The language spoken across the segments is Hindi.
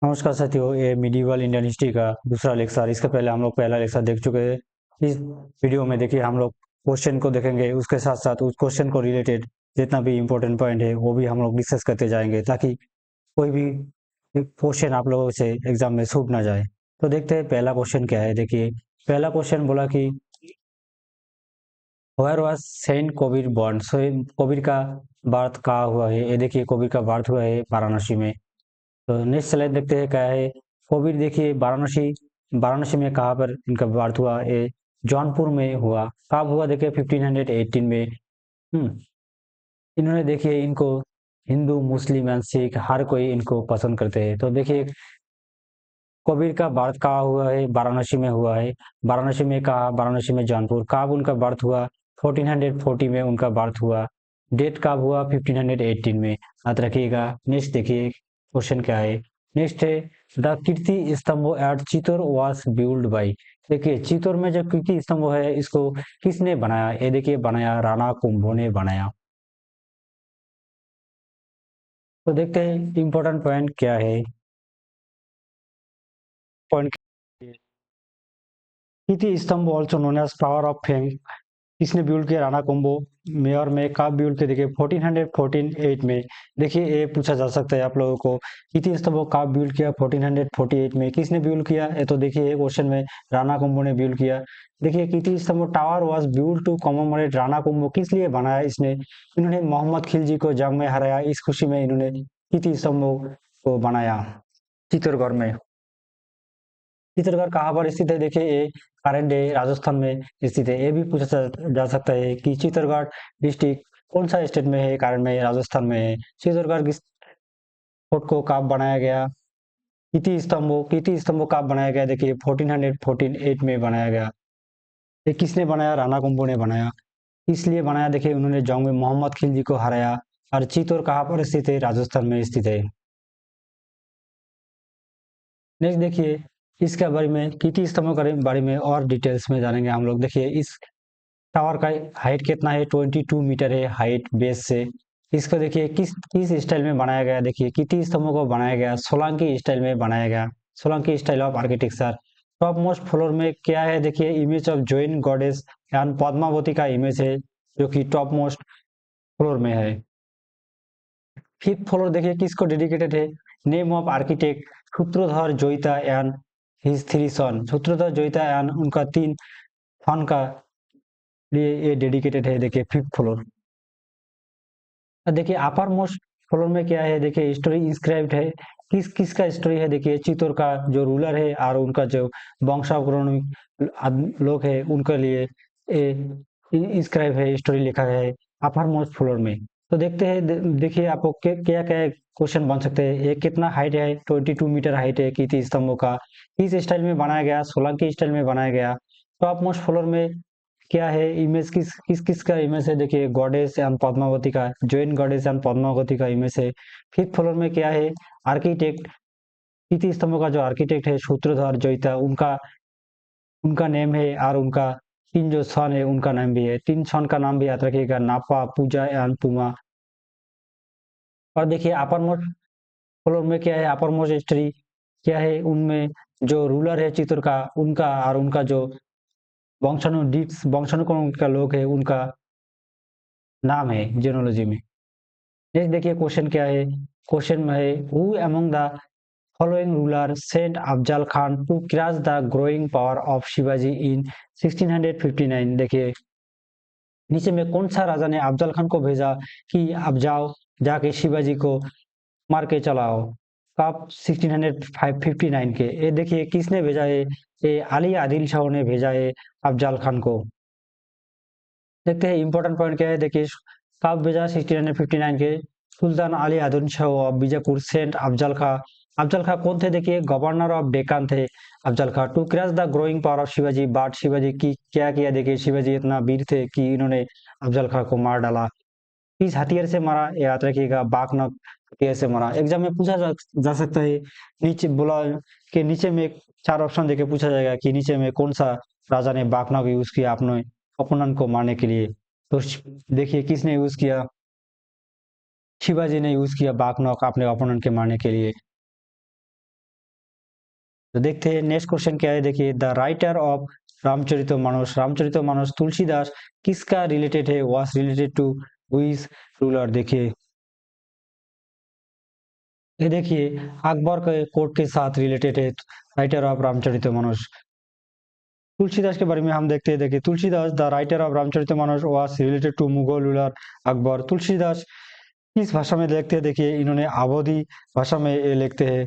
नमस्कार साथियों, ये मिडिवल इंडियन हिस्ट्री का दूसरा लेक्चर। इसके पहले हम लोग पहला लेक्चर देख चुके हैं। इस वीडियो में देखिए हम लोग क्वेश्चन को देखेंगे, उसके साथ साथ उस क्वेश्चन को रिलेटेड जितना भी इम्पोर्टेंट पॉइंट है वो भी हम लोग डिस्कस करते जाएंगे, ताकि कोई भी क्वेश्चन आप लोगों से एग्जाम में छूट ना जाए। तो देखते हैं पहला क्वेश्चन क्या है। देखिए पहला क्वेश्चन बोला कि where was saint Kabir born. So Kabir का बर्थ कहाँ हुआ है। ये देखिए कबीर का बर्थ हुआ है वाराणसी में। तो नेक्स्ट स्लाइड देखते हैं क्या है। कोविड देखिए वाराणसी, वाराणसी में कहाँ पर इनका बर्थ हुआ। ये जौनपुर में हुआ। कब हुआ देखिए 1518 में। इन्होंने देखिए इनको हिंदू मुस्लिम एंड सिख हर कोई इनको पसंद करते हैं। तो देखिए कबीर का बर्थ कहाँ हुआ है, वाराणसी में हुआ है। वाराणसी में कहा, वाराणसी में जौनपुर। कब उनका बर्थ हुआ, 1440 में उनका बर्थ हुआ। डेट कब हुआ, 1518 में। याद रखिएगा। नेक्स्ट देखिए क्वेश्चन क्या है। नेक्स्ट है the Kirti Stambh at Chittor was build by. देखिए चित्तौर में जो कीर्ति स्तंभ है इसको किसने बनाया। ये देखिए बनाया राणा कुंभों ने बनाया। तो देखते हैं इंपॉर्टेंट पॉइंट क्या है। Point Kirti Stambh also known as tower of fame किसने बिल्ड किया, राणा कुंभो। मेयर में कब बिल्ड किया देखिए 1448 में। देखिए ये पूछा जा सकता है आप लोगों को, कीर्ति स्तंभ कब बिल्ड किया, 1448 में। किसने बिल्ड किया, ये तो देखिए क्वेश्चन में राणा कुंभो ने बिल्ड किया। देखिए Kirti Stambh tower was build to commemorate Rana Kumbha. किस लिए बनाया इसने, इन्होंने मोहम्मद खिलजी को जंग में हराया, इस खुशी में इन्होंने कीर्ति स्तंभ को बनाया चित्तौड़गढ़ में। चित्तौड़गढ़ कहाँ पर स्थित है देखिए, ये करंट है राजस्थान में स्थित है। ये भी पूछा जा सकता है कि चित्तौड़गढ़ डिस्ट्रिक्ट कौन सा स्टेट में है, कारण में राजस्थान में है। चित्तौड़गढ़ किस फोर्ट को कब बनाया गया, कीर्ति स्तंभ कब बनाया गया देखिए 1448 में बनाया गया। ये किसने बनाया, राणा कुंभो ने बनाया। इसलिए बनाया देखिए उन्होंने जंग में मोहम्मद खिलजी को हराया। और चित्तौड़ कहाँ पर स्थित है, राजस्थान में स्थित है। नेक्स्ट देखिए इसके बारे में, कीर्ति स्तंभ के बारे में और डिटेल्स में जानेंगे हम लोग। देखिए इस टावर का हाइट कितना है, 22 मीटर है हाइट बेस से। इसको देखिए किस किस स्टाइल में बनाया गया। देखिए कितनी स्तंभों को बनाया गया, सोलंकी स्टाइल में बनाया गया। Solanki style of architecture. Top most floor में क्या है देखिए, image of Jain goddess and Padmavati का इमेज है, जो कि टॉप मोस्ट फ्लोर में है। फिफ्थ फ्लोर देखिए किसको डेडिकेटेड है, name of architect Sutradhar Jaita and his three son. Sutradhar Jaita and उनका 3 सन का लिए ये डेडिकेटेड है। देखिए फिफ्थ फ्लोर। देखिए अपर मोस्ट फ्लोर में क्या है देखिए, स्टोरी इंस्क्राइब्ड है। किस किसका स्टोरी है देखिए, चित्तौड़ का जो रूलर है और उनका जो वंशावलंबी लोग है उनके लिए इंस्क्राइब है, स्टोरी लिखा है अपर मोस्ट फ्लोर में। तो देखते हैं देखिए आपको क्या क्या क्वेश्चन बन सकते हैं। ये कितना हाइट है, 22 मीटर हाइट है कीर्ति स्तंभों का। किस स्टाइल में बनाया गया, सोलंकी स्टाइल में बनाया गया। टॉप मोस्ट फ्लोर में क्या है, इमेज किस किस किस का इमेज है देखिए, गॉडेस एंड पद्मावती का, जैन गॉडेस एंड पद्मावती का इमेज है। फिफ्थ फ्लोर में क्या है, आर्किटेक्ट कीर्ति स्तंभ का जो आर्किटेक्ट है सूत्रधर जोईता, उनका उनका नेम है। और उनका 3 जो सन है उनका नाम भी है। 3 सन का नाम भी याद रखिएगा, नापा, पूजा एंड पुमा। और देखिए अपर मोस्ट फ्लोर में क्या है, अपर मोस्ट हिस्ट्री क्या है, उनमें जो रूलर है चित्तौड़ का उनका, और उनका जो वंशानुक्रम का लोग है उनका नाम है जेनोलॉजी में। नेक्स्ट देखिए क्वेश्चन क्या है। क्वेश्चन में है who among the following ruler sent Afzal Khan to crash the growing power of Shivaji in 1659। देखिए नीचे में कौन सा राजा ने अफजल खान को भेजा कि अब जाओ जाके शिवाजी को मार के चलाओ। कब, 1659 के। ये देखिए किसने भेजा है, ये अली आदिल शाह ने भेजा है अफजल खान को। देखते हैं इंपॉर्टेंट पॉइंट क्या है। देखिए कब भेजा, 1659 के। Sultan Ali Adil Shah of Bijapur sent Afzal Khan. अफजल खां कौन थे देखिए, गवर्नर ऑफ डेक्कन थे Afzal Khan, to crash the growing power of Shivaji. But Shivaji की क्या किया देखिए, शिवाजी इतना वीर थे कि इन्होंने अफजल खां को मार डाला। किस हथियार से मारा, याद रखिएगा बाकनक हथियार से मारा। एग्जाम में पूछा जा सकता है। नीचे बोला कि नीचे में 4 ऑप्शन देके पूछा जाएगा कि नीचे में कौन सा राजा ने बाकनक यूज किया अपने ओपोनेंट को मारने के लिए। तो देखिए किसने यूज किया, शिवाजी ने यूज किया बाकनक अपने ओपोनेंट के मारने के लिए। तो देखते हैं नेक्स्ट क्वेश्चन क्या है। देखिए the writer of Ramcharitmanas Tulsidas किसका रिलेटेड है, was related to whose ruler. देखिए ये देखिए अकबर के कोर्ट के साथ रिलेटेड है राइटर ऑफ रामचरितमानस। तुलसीदास के बारे में हम देखते हैं। देखिए Tulsidas the writer of Ramcharitmanas was related to Mughal ruler Akbar. Tulsidas किस भाषा में लिखते हैं, देखिए इन्होंने अवधी भाषा में ये लिखते हैं,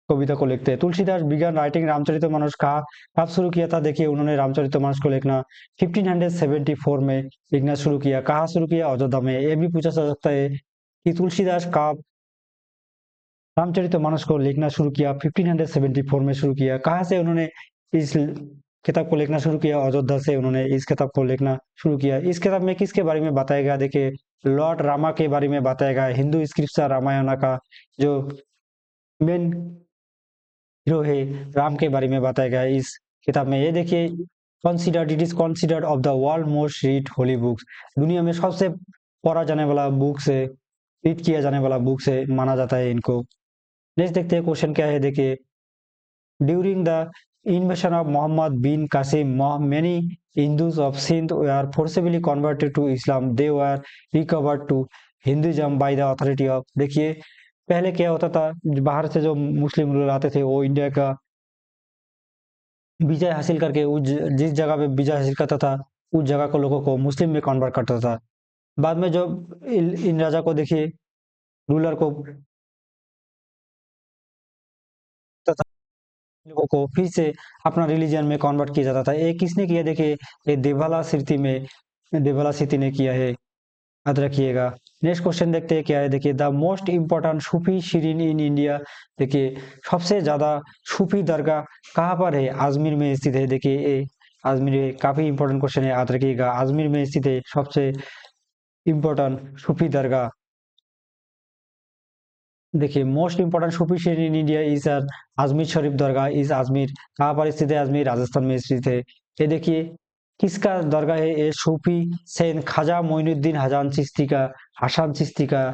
कविता को लिखते हैं। तुलसीदास बिगन राइटिंग रामचरितमानस का कब शुरू किया था, देखिए उन्होंने रामचरितमानस को लिखना 1574 में लिखना शुरू किया। कहाँ शुरू किया, अयोध्या में। ये भी पूछा जा सकता है कि तुलसीदास कब रामचरितमानस को लिखना शुरू किया, 1574 में शुरू किया। कहाँ से उन्होंने इस किताब को लिखना शुरू किया, अयोध्या से उन्होंने इस किताब को लिखना शुरू किया। इस किताब में किसके बारे में बताया गया, देखिए लॉर्ड रामा के बारे में बताया गया। हिंदू स्क्रिप्चर रामायण का जो मेन हीरो है राम के बारे में बताया गया है इस किताब में। ये देखिए it is considered of the world most read holy books. दुनिया में सबसे पढ़ा जाने वाला बुक से, रीड किया जाने वाला बुक से माना जाता है इनको। नेक्स्ट देखते हैं क्वेश्चन क्या है। देखिए during the invasion of Muhammad bin Qasim, many Hindus of Sindh were forcibly converted to Islam. They were recovered to Hinduism by the authority of। देखिए पहले क्या होता था, बाहर से जो मुस्लिम लोग आते थे वो इंडिया का विजय हासिल करके जिस जगह पे विजय हासिल करता था उस जगह को लोगों को मुस्लिम में कन्वर्ट करता था। बाद में जो इन राजा को देखिए रूलर को लोगों को फिर से अपना रिलीजन में कन्वर्ट किया जाता था। ये किसने किया, देखिए ये देवाला सिद्धि ने किया है, याद रखिएगा। नेक्स्ट क्वेश्चन देखते हैं क्या है। देखिए the most important Sufi Shirin in India. देखिए सबसे ज्यादा सूफी दरगाह कहाँ पर है, अजमेर में स्थित है। देखिए ये अजमेर है, काफी इंपॉर्टेंट क्वेश्चन है, याद रखिएगा। अजमेर में स्थित है सबसे इम्पोर्टेंट सूफी दरगाह। देखिए मोस्ट इंपोर्टेंट सूफी शहर in India is Ajmer Sharif Dargah is Ajmer. कहाँ पर स्थित है, अजमेर राजस्थान में स्थित है। ये देखिए किसका दरगाह है, ये सूफी सैयद ख्वाजा मोइनुद्दीन हसन चिश्ती का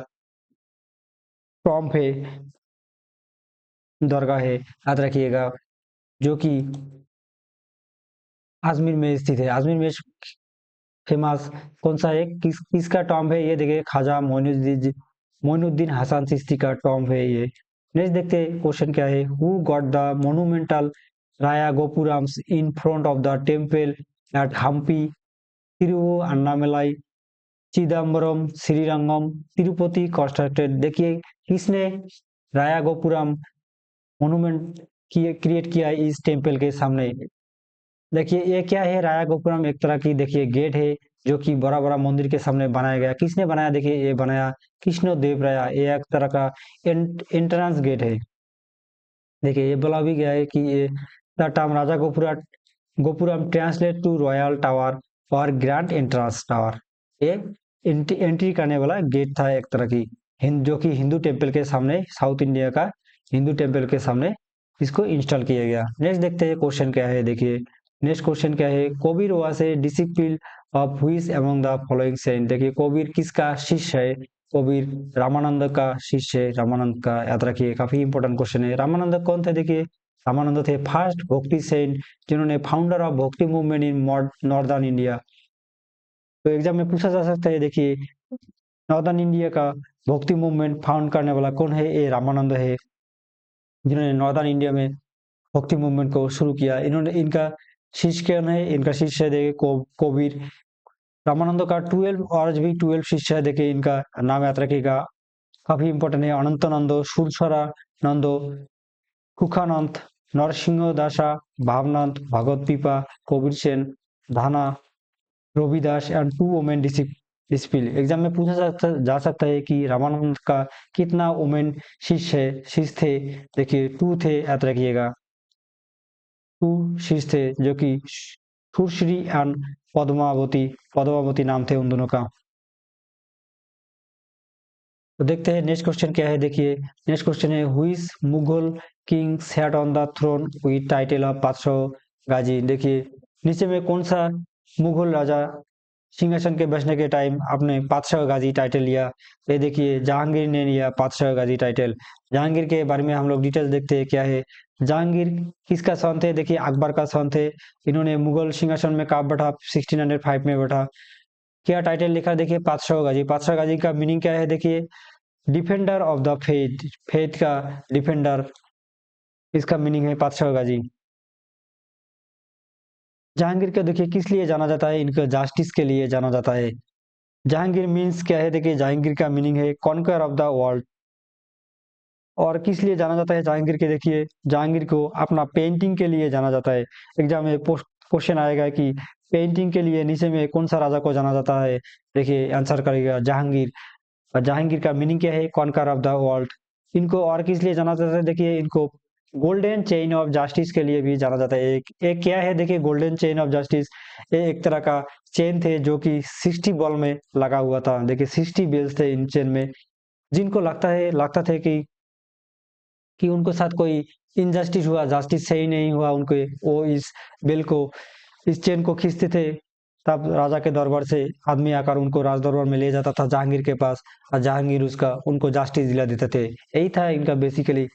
टॉम्ब है, दरगाह है, याद रखिएगा, जो कि अजमेर में स्थित है। अजमेर में फेमस कौन सा है, किसका टॉम्ब है, ये देखिए ख्वाजा मोइनुद्दीन हसन चिश्ती का टॉम्ब है ये। नेक्स्ट देखते हैं क्वेश्चन क्या है। Who got the monumental Raya gopurams in front of the temple at Hampi Tiruvannamalai Chidambaram Srirangam Tirupati constructed. देखिए किसने राया गोपुरम मोनुमेंट क्रिएट किया इस टेम्पल के सामने। देखिए ये क्या है, राया गोपुरम एक तरह की देखिए गेट है जो कि बड़ा बड़ा मंदिर के सामने बनाया गया। किसने बनाया, देखिए ये बनाया कृष्ण देव राया। ये एक तरह का एंट्रेंस गेट है। देखिए ये बोला भी गया है कि ये the term raja gopuram translate to royal tower और ग्रैंड एंट्रेंस टावर। ये एंट्री करने वाला गेट था एक तरह की, जो कि हिंदू टेम्पल के सामने, साउथ इंडिया का हिंदू टेम्पल के सामने इसको इंस्टॉल किया गया। नेक्स्ट देखते हैं क्वेश्चन क्या है। देखिए नेक्स्ट क्वेश्चन क्या है। Kabir was a disciple of which among the following saint. देखिए कबीर किसका शिष्य है, कबीर रामानंद का शिष्य है, रामानंद का, याद रखिए, काफी इंपॉर्टेंट क्वेश्चन है। रामानंद कौन थे, देखिए रामानंद थे फर्स्ट भक्ति सेंट जिन्होंने फाउंडर ऑफ भक्ति मूवमेंट इन नॉर्दर्न इंडिया। तो एग्जाम में पूछा जा सकता है, देखिए नॉर्दर्न इंडिया का भक्ति मूवमेंट फाउंड करने वाला कौन है, ये रामानंद है, जिन्होंने नॉर्दर्न इंडिया में भक्ति मूवमेंट को शुरू किया। इन्होंने इनका शिष्य कौन है, इनका शिष्य है देखिए कबीर। रामानंद का 12 और भी 12 शिष्य है, देखिए इनका नाम याद रखिएगा, काफी इंपॉर्टेंट है। अनंतानंद, सुरसरा नंदो, कुखानंद, नरसिंह दासा, भावनाथ, भगत पीपा, कबीर सेन, धाना, Ravidas and 2 women disciple. Exam में पूछा जा सकता है कि रामानंद का कितना वुमेन शिष्य थे, देखिए 2 थे, याद रखिएगा 2 शिष्य थे, जो कि सुश्री एंड पद्मावती नाम थे उन दोनों का। तो देखते हैं नेक्स्ट क्वेश्चन क्या है। देखिए नेक्स्ट क्वेश्चन है which Mughal king sat on the throne with title of Badshah Ghazi. देखिए नीचे में कौन सा मुगल राजा सिंहासन के बैठने के टाइम आपने पातशाह गाजी टाइटल लिया। ये देखिए जहांगीर ने लिया पातशाह गाजी टाइटल। जहांगीर के बारे में हम लोग डिटेल देखते हैं क्या है। जहांगीर किसका सन थे, देखिए अकबर का सन थे। इन्होंने मुगल सिंहासन में कब बैठा, 1605 में बैठा। क्या टाइटल लिखा, देखिए पातशाह गाजी। पातशाह गाजी का मीनिंग क्या है, देखिए defender of the faith, faith का डिफेंडर, इसका मीनिंग है पातशाह गाजी। जहांगीर को देखिए किस लिए जाना जाता है, इनका जस्टिस के लिए जाना जाता है। जहांगीर मीन्स क्या है, देखिए जहांगीर का मीनिंग है कॉन्कर ऑफ द वर्ल्ड। और किस लिए जाना जाता है जहांगीर के, देखिए जहांगीर को अपना पेंटिंग के लिए जाना जाता है। एग्जाम में क्वेश्चन आएगा कि पेंटिंग के लिए नीचे में कौन सा राजा को जाना जाता है, देखिए आंसर करेगा जहांगीर। और जहांगीर का मीनिंग क्या है, कॉन्कर ऑफ द वर्ल्ड। इनको और किस लिए जाना जाता है, देखिए इनको गोल्डन चेन ऑफ जस्टिस के लिए भी जाना जाता है। एक क्या है, देखिए गोल्डन चेन ऑफ जस्टिस, ये एक तरह का चेन थे जो कि 60 बॉल में लगा हुआ था। देखिए 60 बेल्स थे इन चेन में। जिनको लगता था कि उनको साथ कोई इनजस्टिस हुआ, जस्टिस सही नहीं हुआ उनको, वो इस बेल को, इस चेन को खींचते थे। तब राजा के दरबार से आदमी आकर उनको राज दरबार में ले जाता था जहांगीर के पास, और जहांगीर उसका उनको जस्टिस दिला देते थे। यही था इनका basically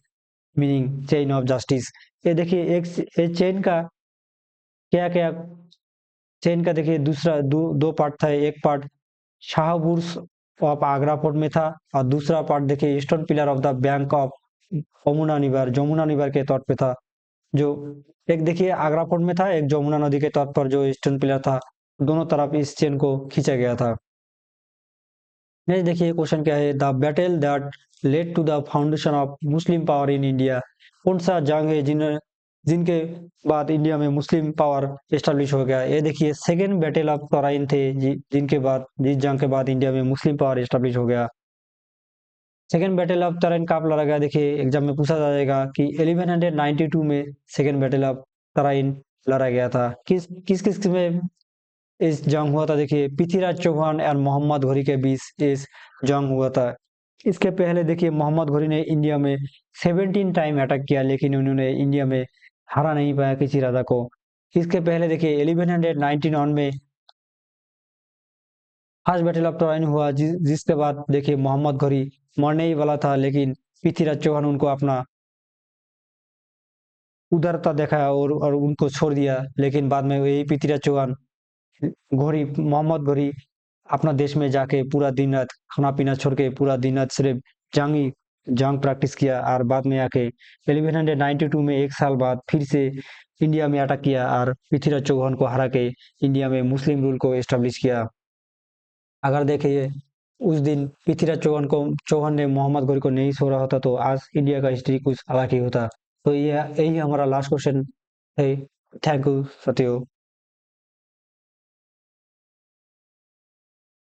meaning, chain of justice. ये देखिए एक ये चेन का क्या क्या, चेन का देखिए दूसरा दो पार्ट था। एक part Shahburj of Agra fort में था, और दूसरा पार्ट देखिए eastern pillar of the bank of Jamuna river के तौर पे था। जो एक देखिए आगरा फोर्ट में था, एक जमुना नदी के तौर पर जो ईस्टर्न पिलर था, दोनों तरफ इस चेन को खींचा गया था। नेक्स्ट देखिए क्वेश्चन क्या है, the battle that led to the foundation of Muslim power in India. कौन सा जंग है जिनके बाद इंडिया में मुस्लिम पावर एस्टेब्लिश हो गया। ये देखिए सेकेंड बैटल ऑफ तराइन थे, जिनके बाद, जिस जंग के बाद इंडिया में मुस्लिम पावर एस्टेब्लिश हो गया। सेकेंड बैटल ऑफ तराइन कब लड़ा गया, देखिए एग्जाम में पूछा जाएगा कि 1192 में सेकेंड बैटल ऑफ तराइन लड़ा गया था। किस में इस जंग हुआ था, देखिए पृथ्वीराज चौहान और मोहम्मद घोरी के बीच इस जंग हुआ था। इसके पहले देखिए मोहम्मद घोरी ने इंडिया में 17 टाइम अटैक किया, लेकिन उन्होंने इंडिया में हरा नहीं पाया किसी राजा को। इसके पहले देखिए 1191 में फर्स्ट बैटल ऑफ तराइन हुआ, जिसके बाद देखिए मोहम्मद घोरी मरने ही वाला था, लेकिन पृथ्वीराज चौहान उनको अपना उदारता दिखाया और उनको छोड़ दिया। लेकिन बाद में वही पृथ्वीराज चौहान, घोरी, मोहम्मद घोरी अपना देश में जाके पूरा दिन रात खाना पीना छोड़ के पूरा दिन रात सिर्फ जंग प्रैक्टिस किया, और बाद में आके 1192 में एक साल बाद फिर से इंडिया में अटैक किया, और पृथ्वीराज चौहान को हरा के इंडिया में मुस्लिम रूल को एस्टेब्लिश किया। अगर देखिए उस दिन पृथ्वीराज चौहान ने मोहम्मद घोरी को नहीं छोड़ा होता, तो आज इंडिया का हिस्ट्री कुछ अलग ही होता। तो ये यही हमारा लास्ट क्वेश्चन है। Thank you सत्यो।